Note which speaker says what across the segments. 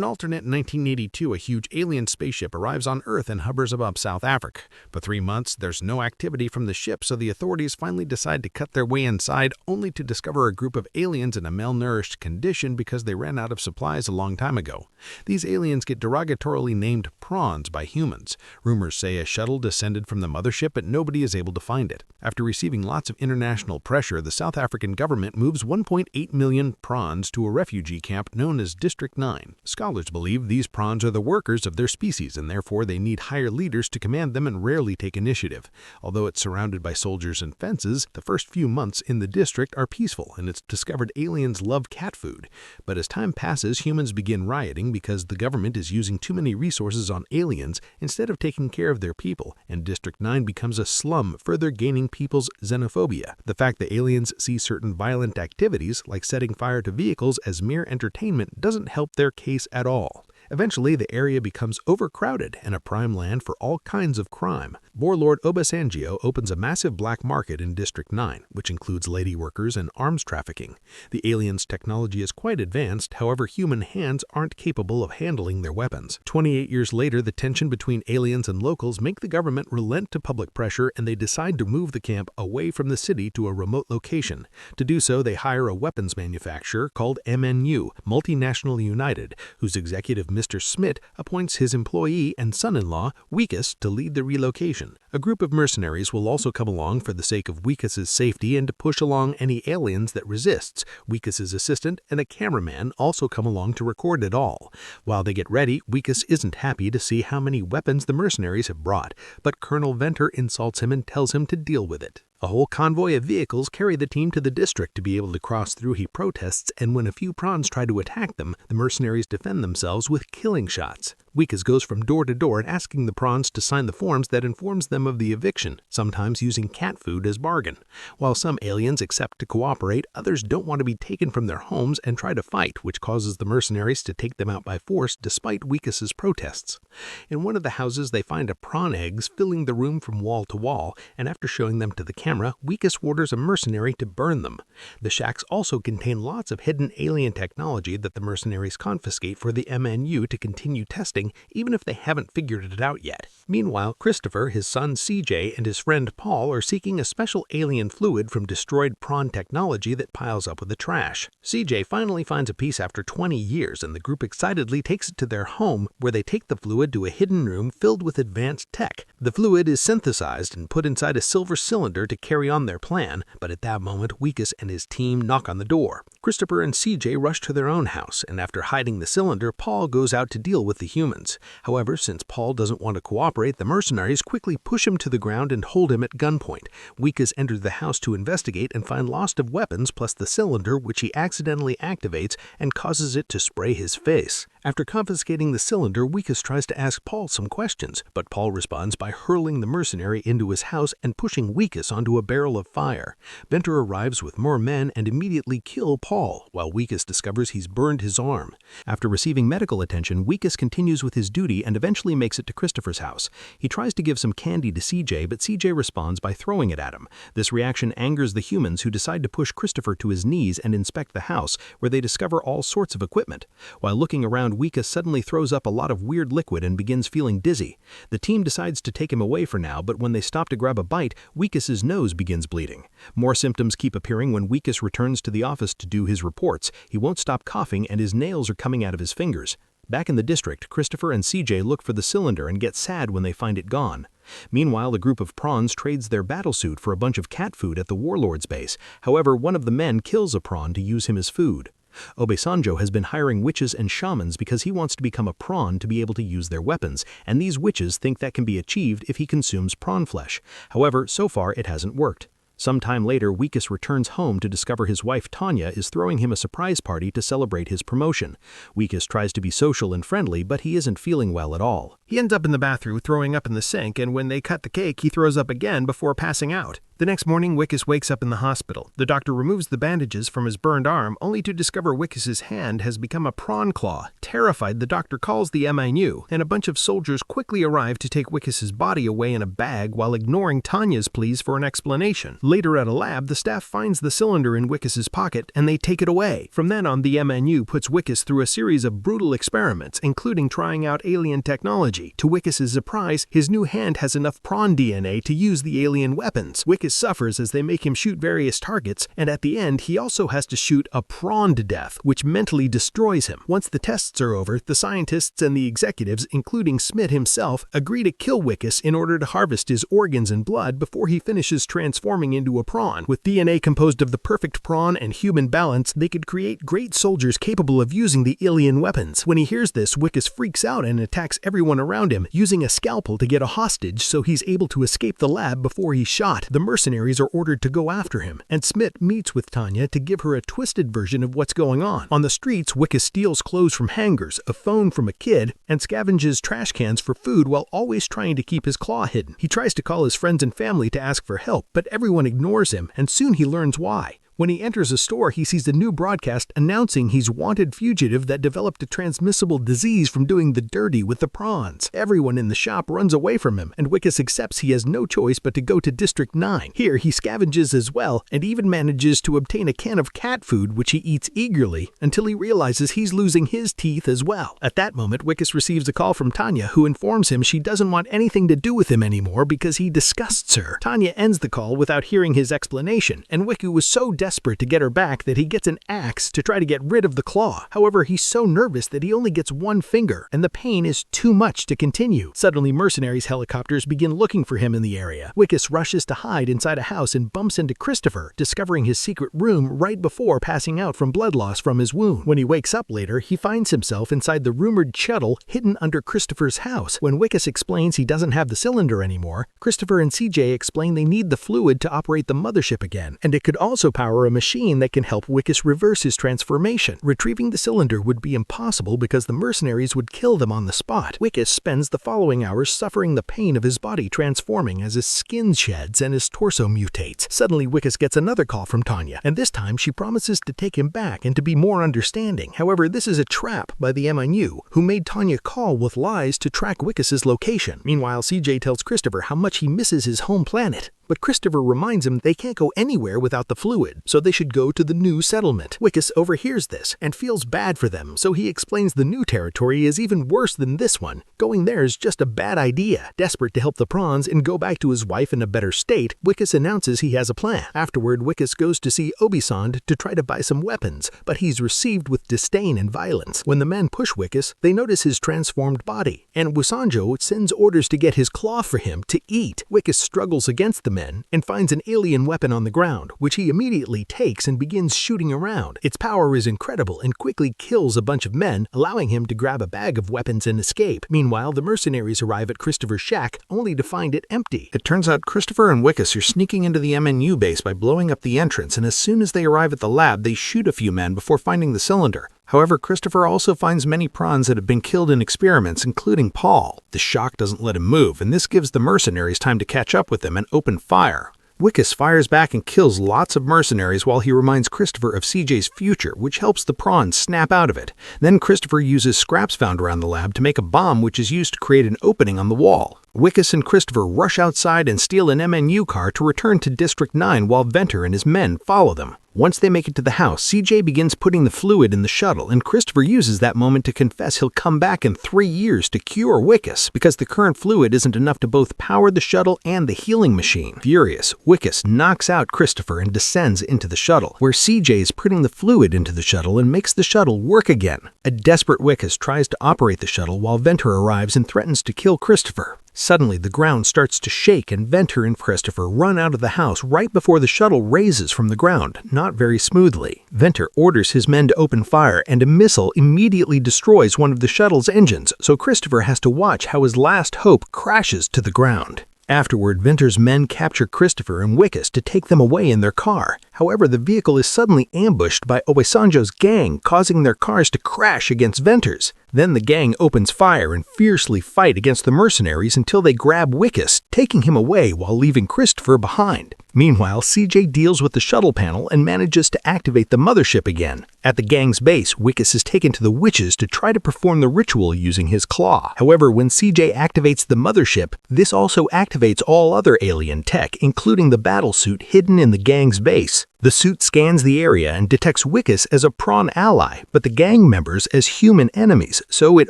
Speaker 1: An alternate 1982, a huge alien spaceship arrives on Earth and hovers above South Africa. For 3 months, there's no activity from the ship, so the authorities finally decide to cut their way inside, only to discover a group of aliens in a malnourished condition because they ran out of supplies a long time ago. These aliens get derogatorily named prawns by humans. Rumors say a shuttle descended from the mothership, but nobody is able to find it. After receiving lots of international pressure, the South African government moves 1.8 million prawns to a refugee camp known as District 9. Scholars believe these prawns are the workers of their species, and therefore they need higher leaders to command them and rarely take initiative. Although it's surrounded by soldiers and fences, the first few months in the district are peaceful, and it's discovered aliens love cat food. But as time passes, humans begin rioting because the government is using too many resources on aliens instead of taking care of their people, and District 9 becomes a slum, further gaining people's xenophobia. The fact that aliens see certain violent activities, like setting fire to vehicles, as mere entertainment doesn't help their case at all. Eventually, the area becomes overcrowded and a prime land for all kinds of crime. Warlord Obasanjo opens a massive black market in District 9, which includes lady workers and arms trafficking. The aliens' technology is quite advanced, however, human hands aren't capable of handling their weapons. 28 years later, the tension between aliens and locals make the government relent to public pressure, and they decide to move the camp away from the city to a remote location. To do so, they hire a weapons manufacturer called MNU, Multinational United, whose executive Mr. Smith appoints his employee and son-in-law, Wikus, to lead the relocation. A group of mercenaries will also come along for the sake of Wikus's safety and to push along any aliens that resists. Wikus's assistant and a cameraman also come along to record it all. While they get ready, Wikus isn't happy to see how many weapons the mercenaries have brought, but Colonel Venter insults him and tells him to deal with it. A whole convoy of vehicles carry the team to the district to be able to cross through, he protests, and when a few prawns try to attack them, the mercenaries defend themselves with killing shots. Wikus goes from door to door and asking the prawns to sign the forms that informs them of the eviction, sometimes using cat food as bargain. While some aliens accept to cooperate, others don't want to be taken from their homes and try to fight, which causes the mercenaries to take them out by force despite Wikus's protests. In one of the houses, they find prawn eggs filling the room from wall to wall, and after showing them to the camera, Wikus orders a mercenary to burn them. The shacks also contain lots of hidden alien technology that the mercenaries confiscate for the MNU to continue testing, even if they haven't figured it out yet. Meanwhile, Christopher, his son CJ, and his friend Paul are seeking a special alien fluid from destroyed prawn technology that piles up with the trash. CJ finally finds a piece after 20 years, and the group excitedly takes it to their home, where they take the fluid to a hidden room filled with advanced tech. The fluid is synthesized and put inside a silver cylinder to carry on their plan, but at that moment, Wikus and his team knock on the door. Christopher and CJ rush to their own house, and after hiding the cylinder, Paul goes out to deal with the humans. However, since Paul doesn't want to cooperate, the mercenaries quickly push him to the ground and hold him at gunpoint. Wikus enters the house to investigate and find lots of weapons plus the cylinder, which he accidentally activates and causes it to spray his face. After confiscating the cylinder, Wikus tries to ask Paul some questions, but Paul responds by hurling the mercenary into his house and pushing Wikus onto a barrel of fire. Venter arrives with more men and immediately kill Paul, while Wikus discovers he's burned his arm. After receiving medical attention, Wikus continues with his duty and eventually makes it to Christopher's house. He tries to give some candy to CJ, but CJ responds by throwing it at him. This reaction angers the humans, who decide to push Christopher to his knees and inspect the house, where they discover all sorts of equipment. While looking around, Wikus suddenly throws up a lot of weird liquid and begins feeling dizzy. The team decides to take him away for now, but when they stop to grab a bite, Wikus's nose begins bleeding. More symptoms keep appearing when Wikus returns to the office to do his reports. He won't stop coughing, and his nails are coming out of his fingers. Back in the district, Christopher and CJ look for the cylinder and get sad when they find it gone. Meanwhile, a group of prawns trades their battlesuit for a bunch of cat food at the warlord's base. However, one of the men kills a prawn to use him as food. Obasanjo has been hiring witches and shamans because he wants to become a prawn to be able to use their weapons, and these witches think that can be achieved if he consumes prawn flesh. However, so far it hasn't worked. Sometime later, Wikus returns home to discover his wife Tanya is throwing him a surprise party to celebrate his promotion. Wikus tries to be social and friendly, but he isn't feeling well at all. He ends up in the bathroom throwing up in the sink, and when they cut the cake, he throws up again before passing out.
Speaker 2: The next morning, Wickes wakes up in the hospital. The doctor removes the bandages from his burned arm, only to discover Wickes' hand has become a prawn claw. Terrified, the doctor calls the MNU, and a bunch of soldiers quickly arrive to take Wickes' body away in a bag while ignoring Tanya's pleas for an explanation. Later at a lab, the staff finds the cylinder in Wickes' pocket, and they take it away. From then on, the MNU puts Wickes through a series of brutal experiments, including trying out alien technology. To Wickes' surprise, his new hand has enough prawn DNA to use the alien weapons. Wickes suffers as they make him shoot various targets, and at the end, he also has to shoot a prawn to death, which mentally destroys him. Once the tests are over, the scientists and the executives, including Smith himself, agree to kill Wickes in order to harvest his organs and blood before he finishes transforming into a prawn. With DNA composed of the perfect prawn and human balance, they could create great soldiers capable of using the alien weapons. When he hears this, Wickes freaks out and attacks everyone around him, using a scalpel to get a hostage so he's able to escape the lab before he's shot. The mercenaries are ordered to go after him, and Smith meets with Tanya to give her a twisted version of what's going on. On the streets, Wickes steals clothes from hangars, a phone from a kid, and scavenges trash cans for food while always trying to keep his claw hidden. He tries to call his friends and family to ask for help, but everyone ignores him, and soon he learns why. When he enters a store, he sees a new broadcast announcing he's wanted fugitive that developed a transmissible disease from doing the dirty with the prawns. Everyone in the shop runs away from him, and Wickes accepts he has no choice but to go to District 9. Here, he scavenges as well, and even manages to obtain a can of cat food, which he eats eagerly, until he realizes he's losing his teeth as well. At that moment, Wickes receives a call from Tanya, who informs him she doesn't want anything to do with him anymore because he disgusts her. Tanya ends the call without hearing his explanation, and Wickes was so desperate to get her back that he gets an axe to try to get rid of the claw. However, he's so nervous that he only gets one finger, and the pain is too much to continue. Suddenly, mercenaries' helicopters begin looking for him in the area. Wickes rushes to hide inside a house and bumps into Christopher, discovering his secret room right before passing out from blood loss from his wound. When he wakes up later, he finds himself inside the rumored shuttle hidden under Christopher's house. When Wickes explains he doesn't have the cylinder anymore, Christopher and CJ explain they need the fluid to operate the mothership again, and it could also power a machine that can help Wickes reverse his transformation. Retrieving the cylinder would be impossible because the mercenaries would kill them on the spot. Wickes spends the following hours suffering the pain of his body transforming as his skin sheds and his torso mutates. Suddenly, Wickes gets another call from Tanya, and this time she promises to take him back and to be more understanding. However, this is a trap by the MNU, who made Tanya call with lies to track Wickes' location. Meanwhile, CJ tells Christopher how much he misses his home planet. But Christopher reminds him they can't go anywhere without the fluid, so they should go to the new settlement. Wickes overhears this and feels bad for them, so he explains the new territory is even worse than this one. Going there is just a bad idea. Desperate to help the prawns and go back to his wife in a better state, Wickes announces he has a plan. Afterward, Wickes goes to see Obisand to try to buy some weapons, but he's received with disdain and violence. When the men push Wickes, they notice his transformed body, and Wusanjo sends orders to get his claw for him to eat. Wickes struggles against the men and finds an alien weapon on the ground, which he immediately takes and begins shooting around. Its power is incredible and quickly kills a bunch of men, allowing him to grab a bag of weapons and escape. Meanwhile, the mercenaries arrive at Christopher's shack, only to find it empty.
Speaker 1: It turns out Christopher and Wickes are sneaking into the MNU base by blowing up the entrance, and as soon as they arrive at the lab, they shoot a few men before finding the cylinder. However, Christopher also finds many prawns that have been killed in experiments, including Paul. The shock doesn't let him move, and this gives the mercenaries time to catch up with them and open fire. Wickes fires back and kills lots of mercenaries while he reminds Christopher of CJ's future, which helps the prawns snap out of it. Then Christopher uses scraps found around the lab to make a bomb which is used to create an opening on the wall. Wickes and Christopher rush outside and steal an MNU car to return to District 9 while Venter and his men follow them. Once they make it to the house, CJ begins putting the fluid in the shuttle, and Christopher uses that moment to confess he'll come back in 3 years to cure Wickes, because the current fluid isn't enough to both power the shuttle and the healing machine. Furious, Wickes knocks out Christopher and descends into the shuttle, where CJ is putting the fluid into the shuttle and makes the shuttle work again. A desperate Wickes tries to operate the shuttle while Venter arrives and threatens to kill Christopher. Suddenly, the ground starts to shake and Venter and Christopher run out of the house right before the shuttle raises from the ground, not very smoothly. Venter orders his men to open fire, and a missile immediately destroys one of the shuttle's engines, so Christopher has to watch how his last hope crashes to the ground. Afterward, Venter's men capture Christopher and Wickes to take them away in their car. However, the vehicle is suddenly ambushed by Obasanjo's gang, causing their cars to crash against Venter's. Then the gang opens fire and fiercely fight against the mercenaries until they grab Wickes, taking him away while leaving Christopher behind.
Speaker 2: Meanwhile, CJ deals with the shuttle panel and manages to activate the mothership again. At the gang's base, Wikus is taken to the witches to try to perform the ritual using his claw. However, when CJ activates the mothership, this also activates all other alien tech, including the battlesuit hidden in the gang's base. The suit scans the area and detects Wikus as a prawn ally, but the gang members as human enemies, so it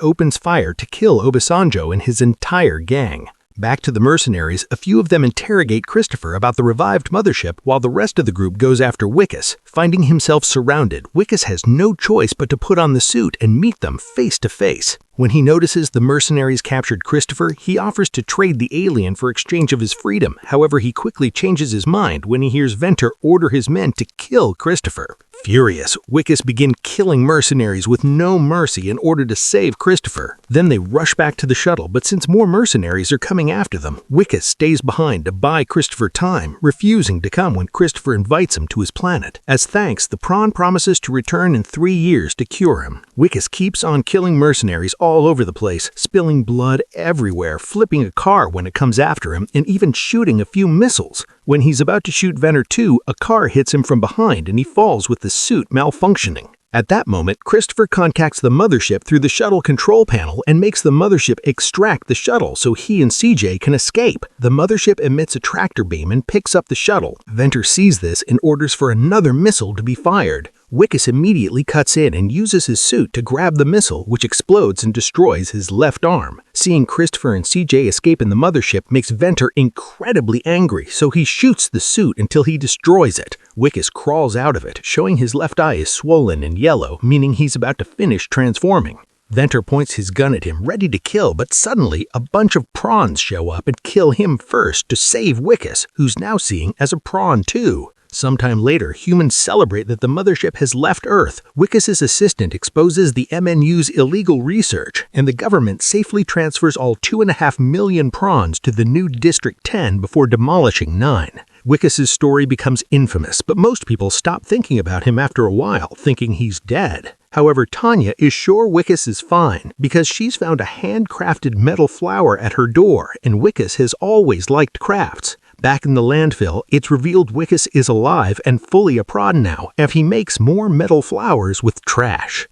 Speaker 2: opens fire to kill Obasanjo and his entire gang. Back to the mercenaries, a few of them interrogate Christopher about the revived mothership while the rest of the group goes after Wikus. Finding himself surrounded, Wikus has no choice but to put on the suit and meet them face to face. When he notices the mercenaries captured Christopher, he offers to trade the alien for exchange of his freedom. However, he quickly changes his mind when he hears Venter order his men to kill Christopher. Furious, Wikus begins killing mercenaries with no mercy in order to save Christopher. Then they rush back to the shuttle, but since more mercenaries are coming after them, Wikus stays behind to buy Christopher time, refusing to come when Christopher invites him to his planet. As thanks, the prawn promises to return in 3 years to cure him. Wikus keeps on killing mercenaries all over the place, spilling blood everywhere, flipping a car when it comes after him, and even shooting a few missiles. When he's about to shoot Venter too, a car hits him from behind and he falls with the suit malfunctioning. At that moment, Christopher contacts the mothership through the shuttle control panel and makes the mothership extract the shuttle so he and CJ can escape. The mothership emits a tractor beam and picks up the shuttle. Venter sees this and orders for another missile to be fired. Wikus immediately cuts in and uses his suit to grab the missile, which explodes and destroys his left arm. Seeing Christopher and CJ escape in the mothership makes Venter incredibly angry, so he shoots the suit until he destroys it. Wikus crawls out of it, showing his left eye is swollen and yellow, meaning he's about to finish transforming. Venter points his gun at him, ready to kill, but suddenly a bunch of prawns show up and kill him first to save Wikus, who's now seeing as a prawn too. Sometime later, humans celebrate that the mothership has left Earth. Wikus's assistant exposes the MNU's illegal research, and the government safely transfers all 2.5 million prawns to the new District 10 before demolishing 9. Wikus's story becomes infamous, but most people stop thinking about him after a while, thinking he's dead. However, Tanya is sure Wikus is fine because she's found a handcrafted metal flower at her door, and Wikus has always liked crafts. Back in the landfill, it's revealed Wikus is alive and fully a prawn now, and he makes more metal flowers with trash.